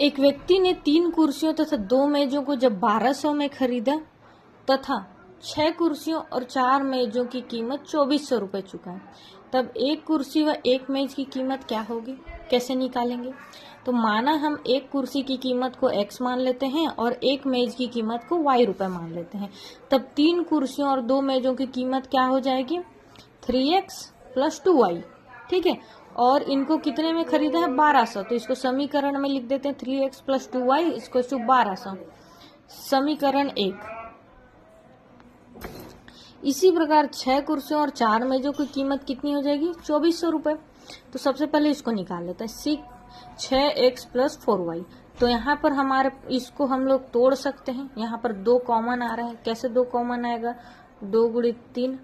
एक व्यक्ति ने 3 कुर्सियों तथा 2 मेजों को जब 1200 में खरीदा तथा 6 कुर्सियों और 4 मेजों की कीमत 2400 रुपये चुकाए, तब एक कुर्सी व एक मेज की कीमत क्या होगी, कैसे निकालेंगे? तो माना हम एक कुर्सी की कीमत को x मान लेते हैं और एक मेज की कीमत को y रुपये मान लेते हैं, तब 3 कुर्सियों और 2 मेजों की कीमत क्या हो जाएगी? 3x + 2y। ठीक है, और इनको कितने में खरीदा है? 1200। तो इसको समीकरण में लिख देते हैं 3x + 2y इसको 1200, समीकरण 1। इसी प्रकार 6 कुर्सियों और 4 मेजों की कीमत कितनी हो जाएगी? 2400 रुपये। तो सबसे पहले इसको निकाल लेते हैं, 6x + 4y। तो यहाँ पर हमारे इसको हम लोग तोड़ सकते हैं, यहाँ पर 2 कॉमन आ रहा है। कैसे 2 कॉमन आएगा? 2 × 3,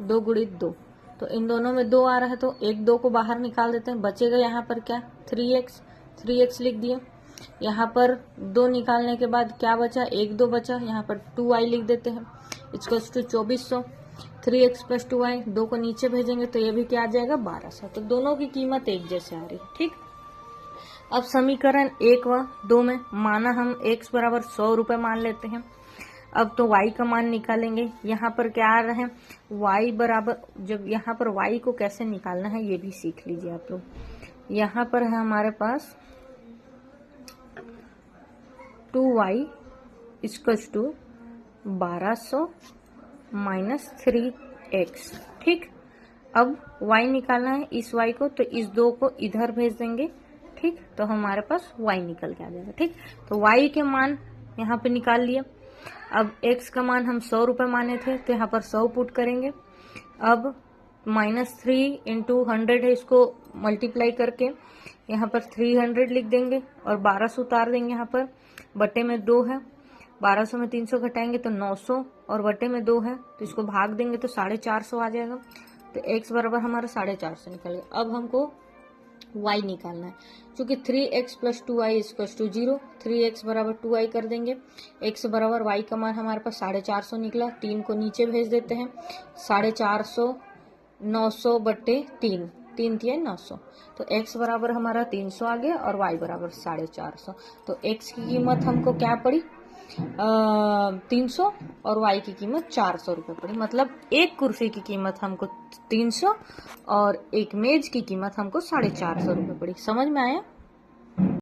2 × 2। तो इन दोनों में 2 आ रहा है, तो 1 2 को बाहर निकाल देते हैं। बचेगा यहाँ पर क्या? 3x लिख दिए। यहाँ पर 2 निकालने के बाद क्या बचा? 1 2 बचा। यहाँ पर 2y लिख देते हैं, इसको 2400। 3x + 2y, 2 को नीचे भेजेंगे तो ये भी क्या आ जाएगा? 1200। तो दोनों की कीमत एक जैसे आ रही है। ठीक, अब समीकरण 1 व 2 में माना हम x बराबर 100 रुपये मान लेते हैं। अब तो y का मान निकालेंगे। यहाँ पर क्या आ रहा है? y बराबर, जब यहाँ पर y को कैसे निकालना है ये भी सीख लीजिए आप लोग। यहाँ पर है हमारे पास 2y = 1200 - 3x। ठीक, अब y निकालना है इस y को, तो इस 2 को इधर भेज देंगे। ठीक, तो हमारे पास y निकल के आ जाएगा। ठीक, तो y के मान यहाँ पे निकाल लिए। अब x का मान हम 100 रुपये माने थे, तो यहाँ पर 100 पुट करेंगे। अब -3 × 100 है, इसको मल्टीप्लाई करके यहाँ पर 300 लिख देंगे और 1200 उतार देंगे। यहाँ पर बटे में 2 है, 1200 में 300 घटाएंगे तो 900, और बटे में 2 है तो इसको भाग देंगे तो 450 आ जाएगा। तो x बराबर हमारा 450 निकलेगा। अब हमको y निकालना है, क्योंकि 3x + 2y = 0। 3x बराबर 2y कर देंगे, x बराबर y का मान हमारे पास 450 निकला। 3 को नीचे भेज देते हैं, 450 900 बटे 3, 3 × 3 = 900। तो x बराबर हमारा 300 आ गया और y बराबर 450। तो x की कीमत हमको क्या पड़ी? 300 और y की कीमत 400 रुपये पड़ी। मतलब एक कुर्सी की कीमत हमको 300 और एक मेज की कीमत हमको 450 रुपये पड़ी। समझ में आया?